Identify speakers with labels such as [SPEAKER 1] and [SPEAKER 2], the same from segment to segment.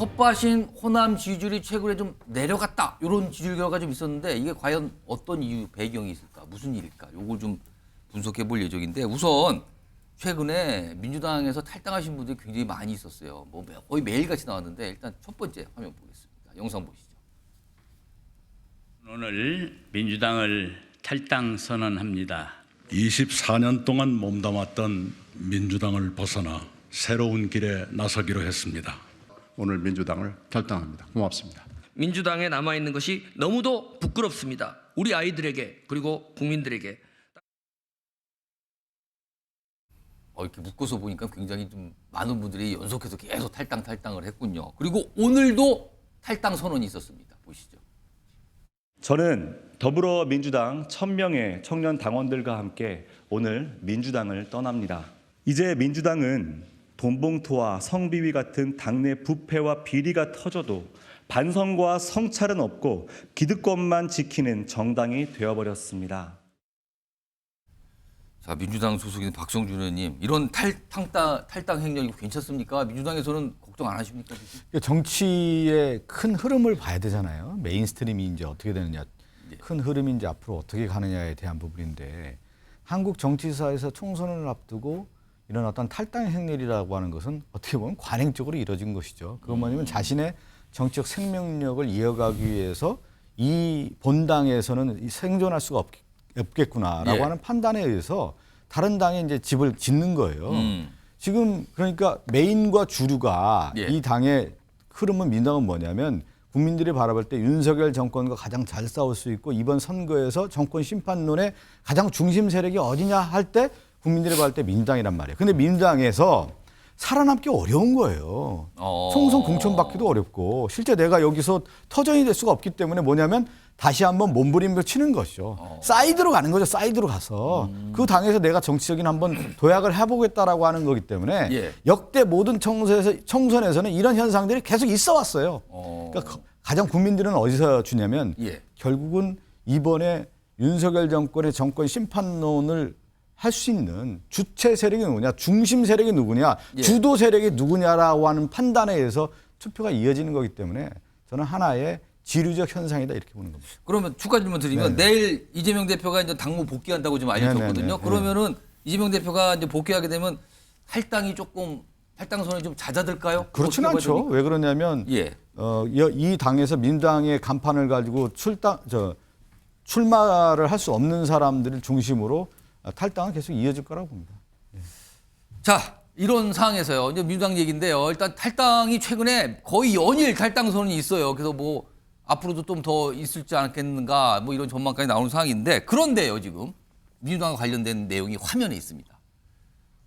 [SPEAKER 1] 텃밭인 호남 지지율이 최근에 좀 내려갔다. 이런 지지율 결과가 좀 있었는데 이게 과연 어떤 이유, 배경이 있을까? 무슨 일일까? 요걸 좀 분석해 볼 예정인데 우선 최근에 민주당에서 탈당하신 분들이 굉장히 많이 있었어요. 뭐 거의 매일같이 나왔는데 일단 첫 번째 화면 보겠습니다. 영상 보시죠.
[SPEAKER 2] 오늘 민주당을 탈당 선언합니다.
[SPEAKER 3] 24년 동안 몸담았던 민주당을 벗어나 새로운 길에 나서기로 했습니다.
[SPEAKER 4] 오늘 민주당을 탈당합니다. 고맙습니다.
[SPEAKER 5] 민주당에 남아있는 것이 너무도 부끄럽습니다. 우리 아이들에게 그리고 국민들에게.
[SPEAKER 1] 이렇게 묶어서 보니까 굉장히 좀 많은 분들이 연속해서 계속 탈당을 했군요. 그리고 오늘도 탈당 선언이 있었습니다. 보시죠.
[SPEAKER 6] 저는 더불어민주당 1000명의 청년 당원들과 함께 오늘 민주당을 떠납니다. 이제 민주당은 돈봉투와 성비위 같은 당내 부패와 비리가 터져도 반성과 성찰은 없고 기득권만 지키는 정당이 되어버렸습니다.
[SPEAKER 1] 자, 민주당 소속인 박성준 의원님, 이런 탈당 행령 이거 괜찮습니까? 민주당에서는 걱정 안 하십니까?
[SPEAKER 7] 정치의 큰 흐름을 봐야 되잖아요. 메인스트림이 이제 어떻게 되느냐, 큰 흐름이 이제 앞으로 어떻게 가느냐에 대한 부분인데 한국 정치사에서 총선을 앞두고 이런 어떤 탈당 행렬이라고 하는 것은 어떻게 보면 관행적으로 이루어진 것이죠. 그건 뭐냐면 자신의 정치적 생명력을 이어가기 위해서 이 본당에서는 생존할 수가 없겠구나라고
[SPEAKER 1] 예.
[SPEAKER 7] 하는 판단에 의해서 다른 당에 이제 집을 짓는 거예요. 지금 그러니까 메인과 주류가
[SPEAKER 1] 예.
[SPEAKER 7] 이 당의 흐름은 민당은 뭐냐면 국민들이 바라볼 때 윤석열 정권과 가장 잘 싸울 수 있고 이번 선거에서 정권 심판론의 가장 중심 세력이 어디냐 할 때 국민들이 봤을 때 민주당이란 말이에요. 근데 민주당에서 살아남기 어려운 거예요. 총선 공천받기도 어렵고 실제 내가 여기서 터전이 될 수가 없기 때문에 뭐냐면 다시 한번 몸부림을 치는 것이죠. 사이드로 가는 거죠. 사이드로 가서 그 당에서 내가 정치적인 한번 도약을 해보겠다라고 하는 거기 때문에
[SPEAKER 1] 예.
[SPEAKER 7] 역대 모든 총선에서는 이런 현상들이 계속 있어 왔어요. 그러니까 가장 국민들은 어디서 주냐면
[SPEAKER 1] 예.
[SPEAKER 7] 결국은 이번에 윤석열 정권의 정권 심판론을 할 수 있는 주체 세력이 누구냐, 중심 세력이 누구냐,
[SPEAKER 1] 예.
[SPEAKER 7] 주도 세력이 누구냐라고 하는 판단에 의해서 투표가 이어지는 거기 때문에 저는 하나의 지류적 현상이다 이렇게 보는 겁니다.
[SPEAKER 1] 그러면 추가 질문 드리면
[SPEAKER 7] 네네.
[SPEAKER 1] 내일 이재명 대표가 이제 당무 복귀한다고 지금 알려졌거든요.
[SPEAKER 7] 네네네.
[SPEAKER 1] 그러면은 이재명 대표가 이제 복귀하게 되면 탈당 선언이 좀 잦아들까요?
[SPEAKER 7] 그렇지는
[SPEAKER 1] 어떻게 봐야
[SPEAKER 7] 않죠. 왜 그러냐면
[SPEAKER 1] 예.
[SPEAKER 7] 이 당에서 민주당의 간판을 가지고 출마를 할 수 없는 사람들을 중심으로 탈당은 계속 이어질 거라고 봅니다.
[SPEAKER 1] 자, 이런 상황에서요. 이제 민주당 얘기인데요. 일단 탈당이 최근에 거의 연일 탈당 선언이 있어요. 그래서 뭐 앞으로도 좀 더 있을지 않겠는가 뭐 이런 전망까지 나오는 상황인데 그런데요, 지금 민주당과 관련된 내용이 화면에 있습니다.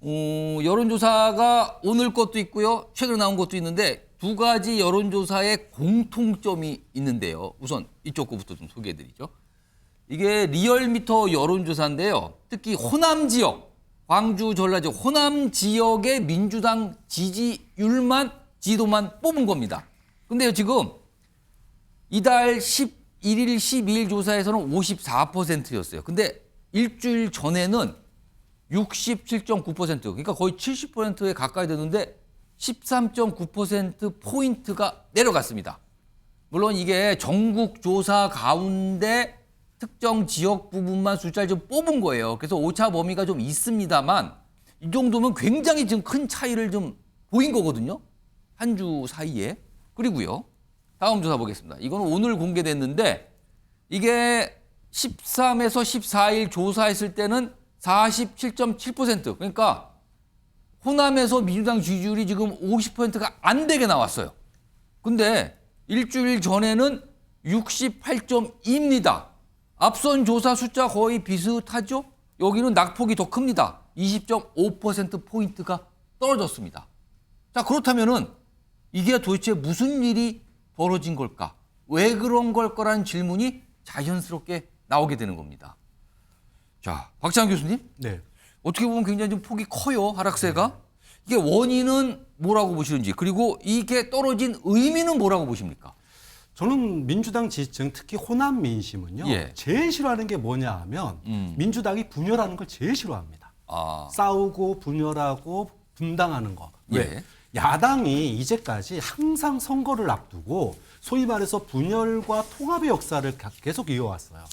[SPEAKER 1] 여론조사가 오늘 것도 있고요. 최근에 나온 것도 있는데 두 가지 여론조사의 공통점이 있는데요. 우선 이쪽 거부터 좀 소개해드리죠. 이게 리얼미터 여론조사인데요. 특히 호남 지역, 광주, 전라 지역, 호남 지역의 민주당 지지도만 뽑은 겁니다. 근데요, 지금 이달 11일, 12일 조사에서는 54%였어요. 근데 일주일 전에는 67.9%, 그러니까 거의 70%에 가까이 되는데 13.9%포인트가 내려갔습니다. 물론 이게 전국 조사 가운데 특정 지역 부분만 숫자를 좀 뽑은 거예요. 그래서 오차 범위가 좀 있습니다만 이 정도면 굉장히 지금 큰 차이를 좀 보인 거거든요. 한 주 사이에. 그리고요. 다음 조사 보겠습니다. 이거는 오늘 공개됐는데 이게 13에서 14일 조사했을 때는 47.7%. 그러니까 호남에서 민주당 지지율이 지금 50%가 안 되게 나왔어요. 근데 일주일 전에는 68.2입니다. 앞선 조사 숫자 거의 비슷하죠? 여기는 낙폭이 더 큽니다. 20.5%포인트가 떨어졌습니다. 자, 그렇다면은 이게 도대체 무슨 일이 벌어진 걸까? 왜 그런 걸까라는 질문이 자연스럽게 나오게 되는 겁니다. 자, 박찬환 교수님.
[SPEAKER 8] 네.
[SPEAKER 1] 어떻게 보면 굉장히 좀 폭이 커요, 하락세가. 이게 원인은 뭐라고 보시는지, 그리고 이게 떨어진 의미는 뭐라고 보십니까?
[SPEAKER 8] 저는 민주당 지지층, 특히 호남 민심은요.
[SPEAKER 1] 예.
[SPEAKER 8] 제일 싫어하는 게 뭐냐 하면 민주당이 분열하는 걸 제일 싫어합니다. 싸우고 분열하고 분당하는 거. 왜?
[SPEAKER 1] 예.
[SPEAKER 8] 야당이 이제까지 항상 선거를 앞두고 소위 말해서 분열과 통합의 역사를 계속 이어왔어요.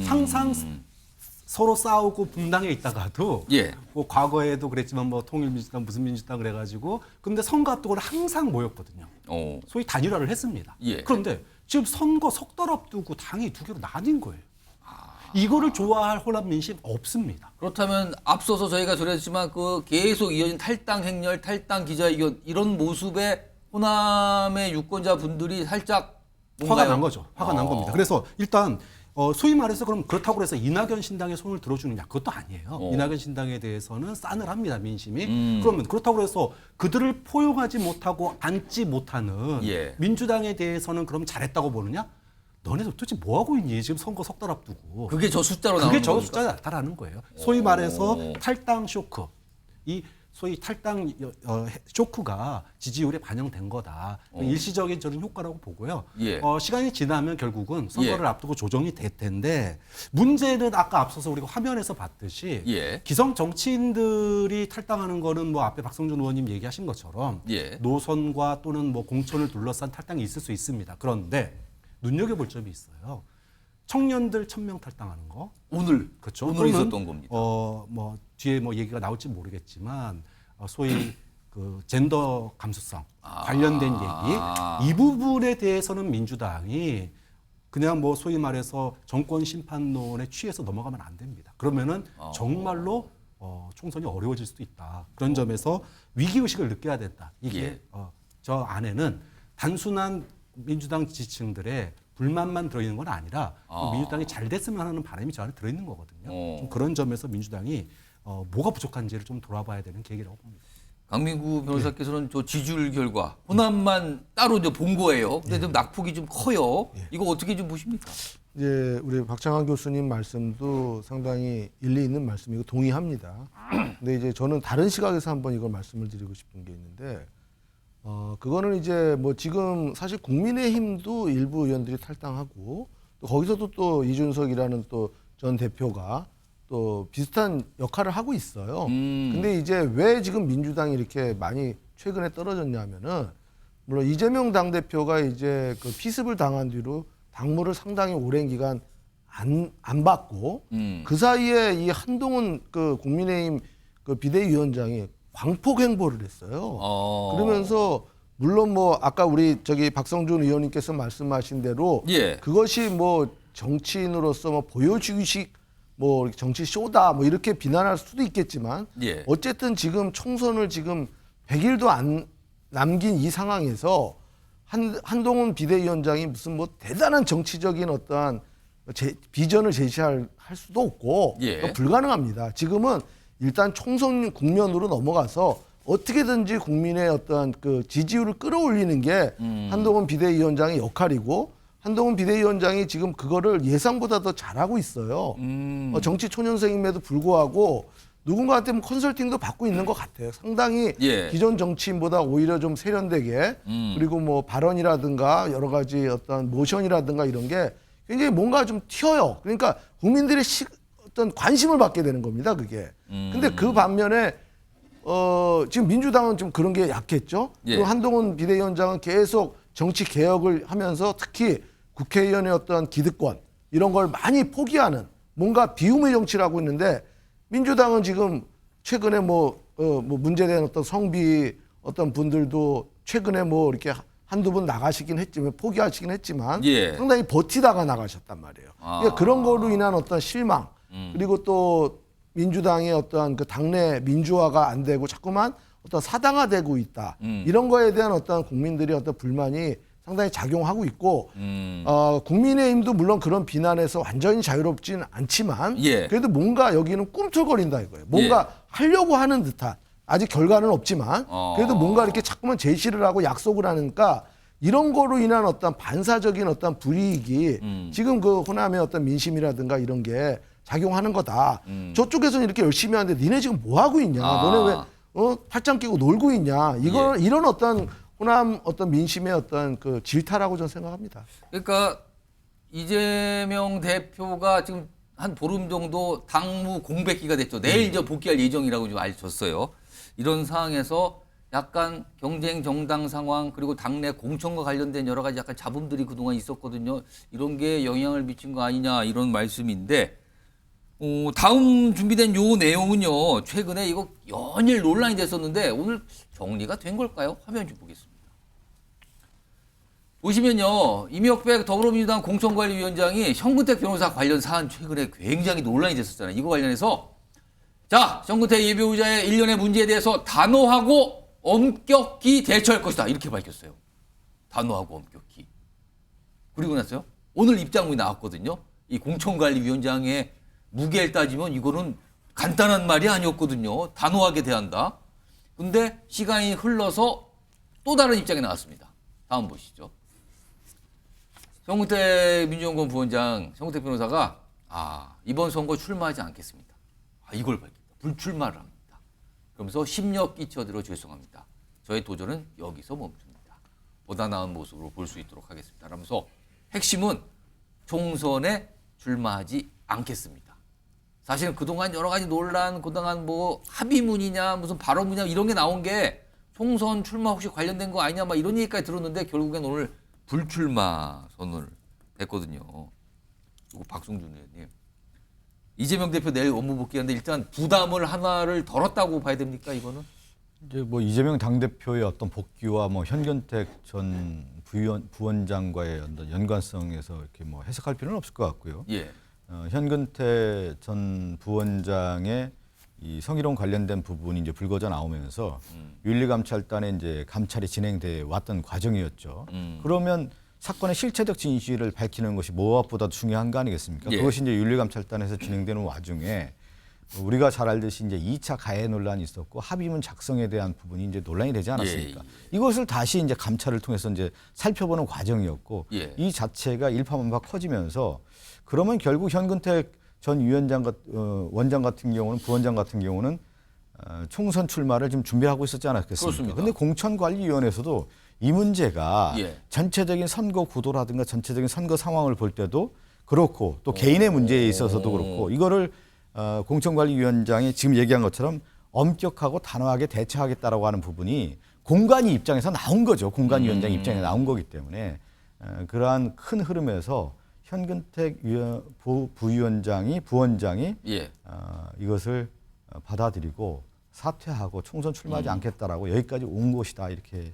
[SPEAKER 8] 항상 서로 싸우고 분당에 있다가도
[SPEAKER 1] 예.
[SPEAKER 8] 뭐 과거에도 그랬지만 뭐 통일민주당 무슨 민주당 그래가지고 근데 선거 앞두고는 항상 모였거든요. 소위 단일화를 했습니다.
[SPEAKER 1] 예.
[SPEAKER 8] 그런데 지금 선거 석 달 앞두고 당이 두 개로 나뉜 거예요. 이거를 좋아할 호남 민심 없습니다.
[SPEAKER 1] 그렇다면 앞서서 저희가 전했지만 그 계속 이어진 탈당 행렬, 탈당 기자회견 이런 모습에 호남의 유권자 분들이 살짝 뭔가요?
[SPEAKER 8] 화가 난 거죠. 화가 난 겁니다. 그래서 일단 소위 말해서 그럼 그렇다고 해서 이낙연 신당의 손을 들어주느냐 그것도 아니에요. 이낙연 신당에 대해서는 싸늘합니다 민심이. 그러면 그렇다고 해서 그들을 포용하지 못하고 앉지 못하는
[SPEAKER 1] 예.
[SPEAKER 8] 민주당에 대해서는 그럼 잘했다고 보느냐? 너네들 도대체 뭐 하고 있니? 지금 선거 석 달 앞두고.
[SPEAKER 1] 그게 저 숫자로 나오는
[SPEAKER 8] 그게 저
[SPEAKER 1] 겁니까?
[SPEAKER 8] 숫자에 나타나는 거예요. 소위 말해서 탈당 쇼크. 이 소위 탈당 쇼크가 지지율에 반영된 거다. 일시적인 저는 효과라고 보고요.
[SPEAKER 1] 예.
[SPEAKER 8] 시간이 지나면 결국은 선거를
[SPEAKER 1] 예.
[SPEAKER 8] 앞두고 조정이 될 텐데 문제는 아까 앞서서 우리가 화면에서 봤듯이
[SPEAKER 1] 예.
[SPEAKER 8] 기성 정치인들이 탈당하는 거는 뭐 앞에 박성준 의원님 얘기하신 것처럼
[SPEAKER 1] 예.
[SPEAKER 8] 노선과 또는 뭐 공천을 둘러싼 탈당이 있을 수 있습니다. 그런데 눈여겨볼 점이 있어요. 청년들 1000명 탈당하는 거.
[SPEAKER 1] 오늘
[SPEAKER 8] 그렇죠.
[SPEAKER 1] 오늘
[SPEAKER 8] 또는
[SPEAKER 1] 있었던 겁니다.
[SPEAKER 8] 뭐 뒤에 뭐 얘기가 나올지 모르겠지만 소위 그 젠더 감수성 관련된 얘기 이 부분에 대해서는 민주당이 그냥 뭐 소위 말해서 정권 심판론에 취해서 넘어가면 안 됩니다. 그러면은 정말로 총선이 어려워질 수도 있다. 그런 점에서 위기 의식을 느껴야 된다. 이게
[SPEAKER 1] 예.
[SPEAKER 8] 저 안에는 단순한 민주당 지지층들의 불만만 들어있는 건 아니라 민주당이 잘 됐으면 하는 바람이 저 안에 들어있는 거거든요. 좀 그런 점에서 민주당이 뭐가 부족한지를 좀 돌아봐야 되는 계기라고 봅니다.
[SPEAKER 1] 강민구 변호사께서는 저 지지율 결과 호남만 따로 이제 본 거예요. 근데 좀 낙폭이 좀 커요. 이거 어떻게 좀 보십니까?
[SPEAKER 9] 이제 우리 박창환 교수님 말씀도 상당히 일리 있는 말씀이고 동의합니다. 근데 이제 저는 다른 시각에서 한번 이걸 말씀을 드리고 싶은 게 있는데 그거는 이제 뭐 지금 사실 국민의힘도 일부 의원들이 탈당하고 또 거기서도 또 이준석이라는 또 전 대표가 또 비슷한 역할을 하고 있어요. 근데 이제 왜 지금 민주당이 이렇게 많이 최근에 떨어졌냐면은 물론 이재명 당대표가 이제 그 피습을 당한 뒤로 당무를 상당히 오랜 기간 안 받고 그 사이에 이 한동훈 그 국민의힘 그 비대위원장이 광폭 행보를 했어요. 그러면서 물론 뭐 아까 우리 저기 박성준 의원님께서 말씀하신 대로
[SPEAKER 1] 예.
[SPEAKER 9] 그것이 뭐 정치인으로서 뭐 보여주기식 뭐 정치 쇼다 뭐 이렇게 비난할 수도 있겠지만
[SPEAKER 1] 예.
[SPEAKER 9] 어쨌든 지금 총선을 지금 100일도 안 남긴 이 상황에서 한동훈 비대위원장이 무슨 뭐 대단한 정치적인 어떠한 비전을 제시할 수도 없고
[SPEAKER 1] 예.
[SPEAKER 9] 불가능합니다. 지금은 일단 총선 국면으로 넘어가서 어떻게든지 국민의 어떠한 그 지지율을 끌어올리는 게 한동훈 비대위원장의 역할이고 한동훈 비대위원장이 지금 그거를 예상보다 더 잘하고 있어요. 정치 초년생임에도 불구하고 누군가한테 뭐 컨설팅도 받고 있는 것 같아요. 상당히
[SPEAKER 1] 예.
[SPEAKER 9] 기존 정치인보다 오히려 좀 세련되게 그리고 뭐 발언이라든가 여러 가지 어떤 모션이라든가 이런 게 굉장히 뭔가 좀 튀어요. 그러니까 국민들의 어떤 관심을 받게 되는 겁니다. 그게. 근데 그 반면에 지금 민주당은 좀 그런 게 약했죠.
[SPEAKER 1] 예.
[SPEAKER 9] 그리고 한동훈 비대위원장은 계속 정치 개혁을 하면서 특히 국회의원의 어떤 기득권 이런 걸 많이 포기하는 뭔가 비움의 정치를 하고 있는데 민주당은 지금 최근에 뭐 문제된 어떤 성비 어떤 분들도 최근에 뭐 이렇게 한두 분 나가시긴 했지만 포기하시긴 했지만
[SPEAKER 1] 예.
[SPEAKER 9] 상당히 버티다가 나가셨단 말이에요. 그러니까 그런 거로 인한 어떤 실망 그리고 또 민주당의 어떤 그 당내 민주화가 안 되고 자꾸만 어떤 사당화되고 있다. 이런 거에 대한 어떤 국민들의 어떤 불만이 상당히 작용하고 있고 국민의힘도 물론 그런 비난에서 완전히 자유롭지는 않지만
[SPEAKER 1] 예.
[SPEAKER 9] 그래도 뭔가 여기는 꿈틀거린다 이거예요. 뭔가 하려고 하는 듯한 아직 결과는 없지만 그래도 뭔가 이렇게 자꾸만 제시를 하고 약속을 하니까 이런 거로 인한 어떤 반사적인 어떤 불이익이 지금 그 호남의 어떤 민심이라든가 이런 게 작용하는 거다. 저쪽에서는 이렇게 열심히 하는데 니네 지금 뭐 하고 있냐? 너네 왜 팔짱 끼고 놀고 있냐? 이런 어떤 호남 어떤 민심의 어떤 그 질타라고 저는 생각합니다.
[SPEAKER 1] 그러니까 이재명 대표가 지금 한 보름 정도 당무 공백기가 됐죠. 내일 이제 복귀할 예정이라고 좀 알려졌어요. 이런 상황에서 약간 경쟁 정당 상황 그리고 당내 공천과 관련된 여러 가지 약간 잡음들이 그동안 있었거든요. 이런 게 영향을 미친 거 아니냐 이런 말씀인데 다음 준비된 요 내용은요. 최근에 이거 연일 논란이 됐었는데 오늘 정리가 된 걸까요? 화면 좀 보겠습니다. 보시면요. 이명박 더불어민주당 공천관리위원장이 현근택 변호사 관련 사안 최근에 굉장히 논란이 됐었잖아요. 이거 관련해서 자, 현근택 예비후보자의 일련의 문제에 대해서 단호하고 엄격히 대처할 것이다. 이렇게 밝혔어요. 단호하고 엄격히. 그리고 나서요. 오늘 입장문이 나왔거든요. 이 공천관리위원장의 무게를 따지면 이거는 간단한 말이 아니었거든요. 단호하게 대한다. 근데 시간이 흘러서 또 다른 입장이 나왔습니다. 다음 보시죠. 현근택 민주연구원 부원장, 현근택 변호사가 이번 선거 출마하지 않겠습니다. 이걸 밝혔다. 불출마를 합니다. 그러면서 심력 끼쳐드려 죄송합니다. 저의 도전은 여기서 멈춥니다. 보다 나은 모습으로 볼 수 있도록 하겠습니다. 라면서 핵심은 총선에 출마하지 않겠습니다. 사실은 그동안 여러 가지 논란, 그동안 뭐 합의문이냐, 무슨 발언문이냐 이런 게 나온 게 총선 출마 혹시 관련된 거 아니냐 막 이런 얘기까지 들었는데 결국엔 오늘 불출마 선언을 했거든요. 그리고 박승준 의원님. 이재명 대표 내일 업무 복귀하는데 일단 부담을 하나를 덜었다고 봐야 됩니까 이거는?
[SPEAKER 7] 이제 뭐 이재명 당대표의 어떤 복귀와 뭐 현근택 전 부원장과의 어떤 연관성에서 이렇게 뭐 해석할 필요는 없을 것 같고요.
[SPEAKER 1] 예.
[SPEAKER 7] 현근택 전 부원장의 이 성희롱 관련된 부분이 이제 불거져 나오면서 윤리감찰단에 이제 감찰이 진행돼 왔던 과정이었죠. 그러면 사건의 실체적 진실을 밝히는 것이 무엇보다 중요한 거 아니겠습니까?
[SPEAKER 1] 예.
[SPEAKER 7] 그것이 이제 윤리감찰단에서 진행되는 와중에 우리가 잘 알듯이 이제 2차 가해 논란이 있었고 합의문 작성에 대한 부분이 이제 논란이 되지 않았습니까? 이것을 다시 이제 감찰을 통해서 이제 살펴보는 과정이었고 이 자체가 일파만파 커지면서 그러면 결국 현근택 전 원장 같은 경우는 부원장 같은 경우는 총선 출마를 지금 준비하고 있었지 않았겠습니까? 그런데 공천관리위원회에서도 이 문제가 전체적인 선거 구도라든가 전체적인 선거 상황을 볼 때도 그렇고 또 개인의 문제에 있어서도 그렇고 이거를 공천관리위원장이 지금 얘기한 것처럼 엄격하고 단호하게 대처하겠다라고 하는 부분이 공관위 입장에서 나온 거죠. 공관위원장 입장에 나온 거기 때문에 그러한 큰 흐름에서 현근택 부원장이 이것을 받아들이고 사퇴하고 총선 출마하지 않겠다라고 여기까지 온 것이다 이렇게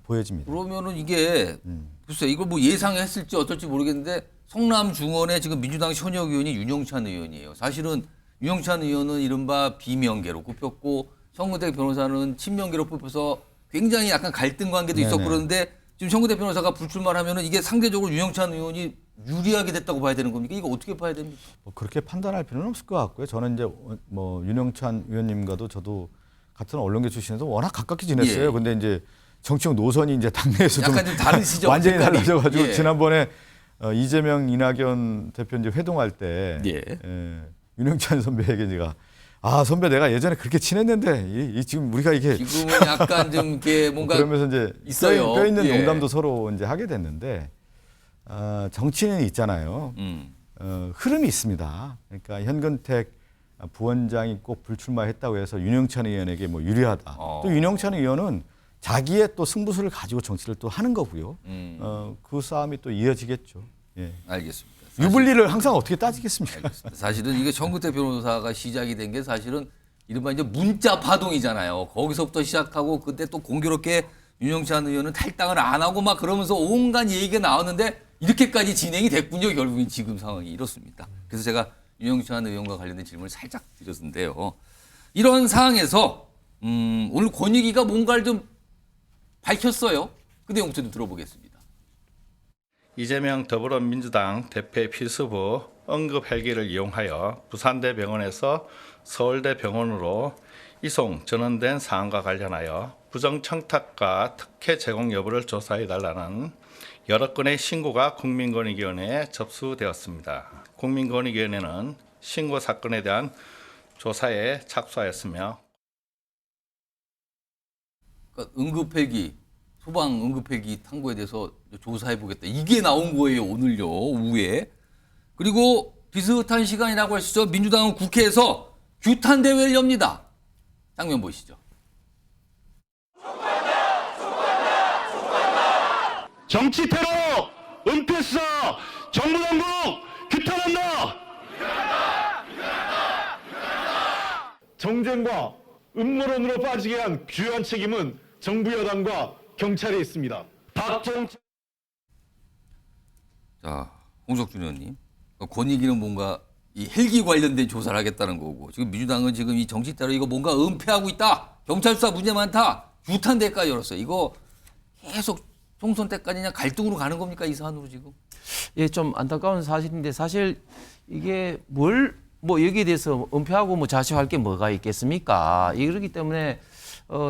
[SPEAKER 7] 보여집니다.
[SPEAKER 1] 그러면은 이게 글쎄 이걸 뭐 예상했을지 어떨지 모르겠는데 성남 중원에 지금 민주당 현역 의원이 윤영찬 의원이에요. 사실은 윤영찬 의원은 이른바 비명계로 꼽혔고 현근택 변호사는 친명계로 뽑혀서 굉장히 약간 갈등 관계도 있었고 그런데 지금 현근택 변호사가 불출마를 하면은 이게 상대적으로 윤영찬 의원이 유리하게 됐다고 봐야 되는 겁니까? 이거 어떻게 봐야 됩니까?
[SPEAKER 7] 뭐 그렇게 판단할 필요는 없을 것 같고요. 저는 이제 뭐 윤영찬 의원님과도 저도 같은 언론계 출신에서 워낙 가깝게 지냈어요. 근데 이제 정치적 노선이 이제 당내에서도
[SPEAKER 1] 약간 좀 다르시죠?
[SPEAKER 7] 완전히 달라져가지고 지난번에 이재명, 이낙연 대표 이제 회동할 때 윤영찬 선배에게 제가 선배 내가 예전에 그렇게 친했는데 지금 우리가 이게
[SPEAKER 1] 지금은 약간 좀 이렇게 뭔가
[SPEAKER 7] 그러면서 이제
[SPEAKER 1] 있어요.
[SPEAKER 7] 뼈 있는 농담도 서로 이제 하게 됐는데 정치는 있잖아요. 흐름이 있습니다. 그러니까 현근택 부원장이 꼭 불출마했다고 해서 윤영찬 의원에게 뭐 유리하다. 또 윤영찬 의원은 자기의 또 승부수를 가지고 정치를 또 하는 거고요. 그 싸움이 또 이어지겠죠. 예.
[SPEAKER 1] 알겠습니다.
[SPEAKER 7] 유불리를 항상 어떻게 따지겠습니까?
[SPEAKER 1] 알겠습니다. 사실은 이게 현근택 변호사가 시작이 된 게 사실은 이른바 이제 문자 파동이잖아요. 거기서부터 시작하고 그때 또 공교롭게 윤영찬 의원은 탈당을 안 하고 막 그러면서 온갖 얘기가 나왔는데 이렇게까지 진행이 됐군요. 결국엔 지금 상황이 이렇습니다. 그래서 제가 윤영찬 의원과 관련된 질문을 살짝 드렸는데요. 이런 상황에서 오늘 권익위가 뭔가를 좀 밝혔어요. 그 내용 좀 들어보겠습니다.
[SPEAKER 10] 이재명 더불어민주당 대표의 필수부 응급 헬기를 이용하여 부산대병원에서 서울대병원으로 이송 전원된 사안과 관련하여 부정청탁과 특혜 제공 여부를 조사해달라는 여러 건의 신고가 국민권익위원회에 접수되었습니다. 국민권익위원회는 신고 사건에 대한 조사에 착수하였으며
[SPEAKER 1] 그러니까 응급헬기, 소방 응급헬기 탐구에 대해서 조사해보겠다. 이게 나온 거예요. 오늘요. 오후에. 그리고 비슷한 시간이라고 할 수 있죠. 민주당은 국회에서 규탄 대회를 엽니다. 장면 보시죠.
[SPEAKER 11] 정치 테러 은폐수사 정부 당국 규탄한다. 정쟁과 음모론으로 빠지게 한 주요한 책임은 정부 여당과 경찰에 있습니다. 박정철
[SPEAKER 1] 자, 홍석준 의원님. 권익위는 뭔가 이 헬기 관련된 조사를 하겠다는 거고 지금 민주당은 지금 이 정치 테러 이거 뭔가 은폐하고 있다. 경찰 수사 문제 많다. 규탄 대까지 열었어요. 이거 계속 총선 때까지 그냥 갈등으로 가는 겁니까? 이 사안으로 지금?
[SPEAKER 12] 예, 좀 안타까운 사실인데 사실 이게 뭘 뭐 여기에 대해서 은폐하고 뭐 자시할 게 뭐가 있겠습니까? 그렇기 때문에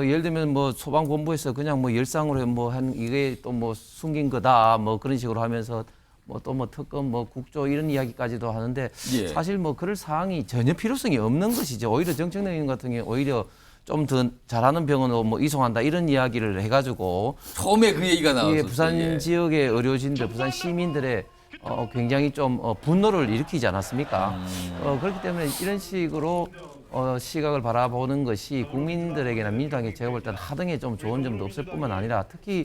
[SPEAKER 12] 예를 들면 뭐 소방본부에서 그냥 뭐 열상으로 뭐 한 이게 또 뭐 숨긴 거다 뭐 그런 식으로 하면서 뭐 또 뭐 특검 뭐 국조 이런 이야기까지도 하는데
[SPEAKER 1] 예.
[SPEAKER 12] 사실 뭐 그럴 사항이 전혀 필요성이 없는 것이죠. 오히려 정청래 의원 같은 경우 오히려 좀 더 잘하는 병원으로 뭐 이송한다 이런 이야기를 해가지고
[SPEAKER 1] 처음에 그 얘기가 나왔었어요.
[SPEAKER 12] 이게 부산
[SPEAKER 1] 예.
[SPEAKER 12] 지역의 의료진들, 부산 시민들의 굉장히 좀 분노를 일으키지 않았습니까? 그렇기 때문에 이런 식으로 시각을 바라보는 것이 국민들에게나 민주당에 제가 볼 때는 하등에 좀 좋은 점도 없을 뿐만 아니라 특히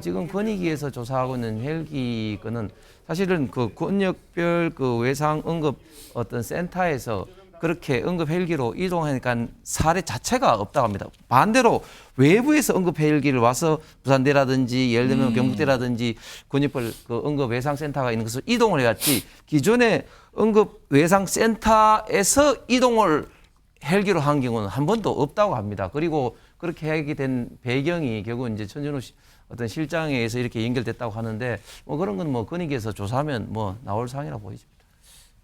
[SPEAKER 12] 지금 권익위에서 조사하고 있는 헬기 건은 사실은 그 권역별 그 외상 응급 어떤 센터에서 그렇게 응급 헬기로 이동하니까 사례 자체가 없다고 합니다. 반대로 외부에서 응급 헬기를 와서 부산대라든지 예를 들면 경북대라든지 권역별 그 응급 외상 센터가 있는 것을 이동을 해왔지 기존에 응급 외상 센터에서 이동을 헬기로 한 경우는 한 번도 없다고 합니다. 그리고 그렇게 하게 된 배경이 결국 이제 천준호 어떤 실장에 의해서 이렇게 연결됐다고 하는데 뭐 그런 건 뭐 권익위에서 조사하면 뭐 나올 사항이라고 보이십니다.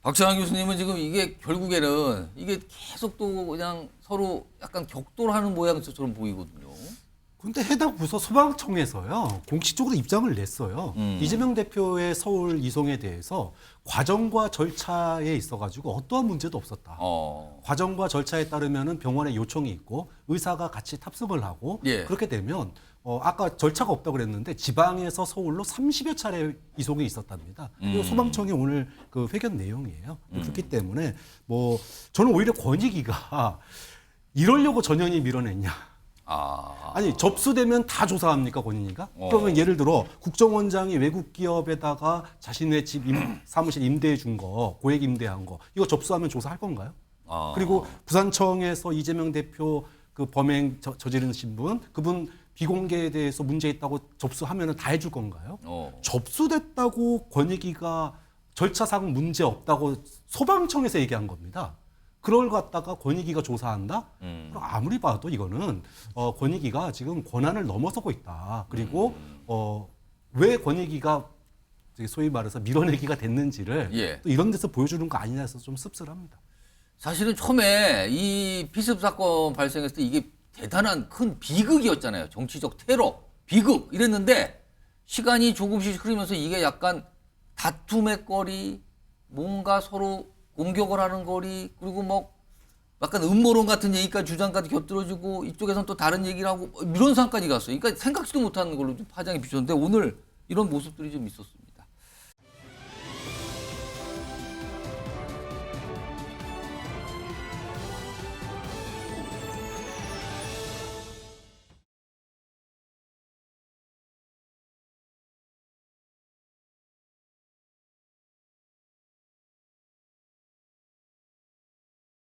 [SPEAKER 1] 박정환 교수님은 지금 이게 결국에는 이게 계속 또 그냥 서로 약간 격돌하는 모양처럼 보이거든요.
[SPEAKER 8] 근데 해당 부서 소방청에서요 공식적으로 입장을 냈어요. 이재명 대표의 서울 이송에 대해서 과정과 절차에 있어가지고 어떠한 문제도 없었다. 과정과 절차에 따르면은 병원에 요청이 있고 의사가 같이 탑승을 하고
[SPEAKER 1] 예.
[SPEAKER 8] 그렇게 되면 아까 절차가 없다고 그랬는데 지방에서 서울로 30여 차례 이송이 있었답니다. 이거 소방청의 오늘 그 회견 내용이에요. 그렇기 때문에 뭐 저는 오히려 권익위가 이러려고 전현희 밀어냈냐. 아니 접수되면 다 조사합니까 권익위가? 그러면 예를 들어 국정원장이 외국 기업에다가 자신의 집 사무실 임대해 준 거, 고액 임대한 거 이거 접수하면 조사할 건가요? 그리고 부산청에서 이재명 대표 그 범행 저지르신 분, 그분 비공개에 대해서 문제 있다고 접수하면 다 해줄 건가요? 접수됐다고 권익위가 절차상 문제 없다고 소방청에서 얘기한 겁니다. 그걸 갖다가 권익위가 조사한다? 그럼 아무리 봐도 이거는 권익위가 지금 권한을 넘어서고 있다. 그리고 왜 권익위가 소위 말해서 밀어내기가 됐는지를
[SPEAKER 1] 예.
[SPEAKER 8] 또 이런 데서 보여주는 거 아니냐 해서 좀 씁쓸합니다.
[SPEAKER 1] 사실은 처음에 이 피습 사건 발생했을 때 이게 대단한 큰 비극이었잖아요. 정치적 테러, 비극 이랬는데 시간이 조금씩 흐르면서 이게 약간 다툼의 거리, 뭔가 서로 공격을 하는 거리, 그리고 뭐 약간 음모론 같은 얘기까지 주장까지 곁들여지고 이쪽에서는 또 다른 얘기를 하고 이런 상황까지 갔어요. 그러니까 생각지도 못한 걸로 좀 파장이 비쳤는데 오늘 이런 모습들이 좀 있었습니다.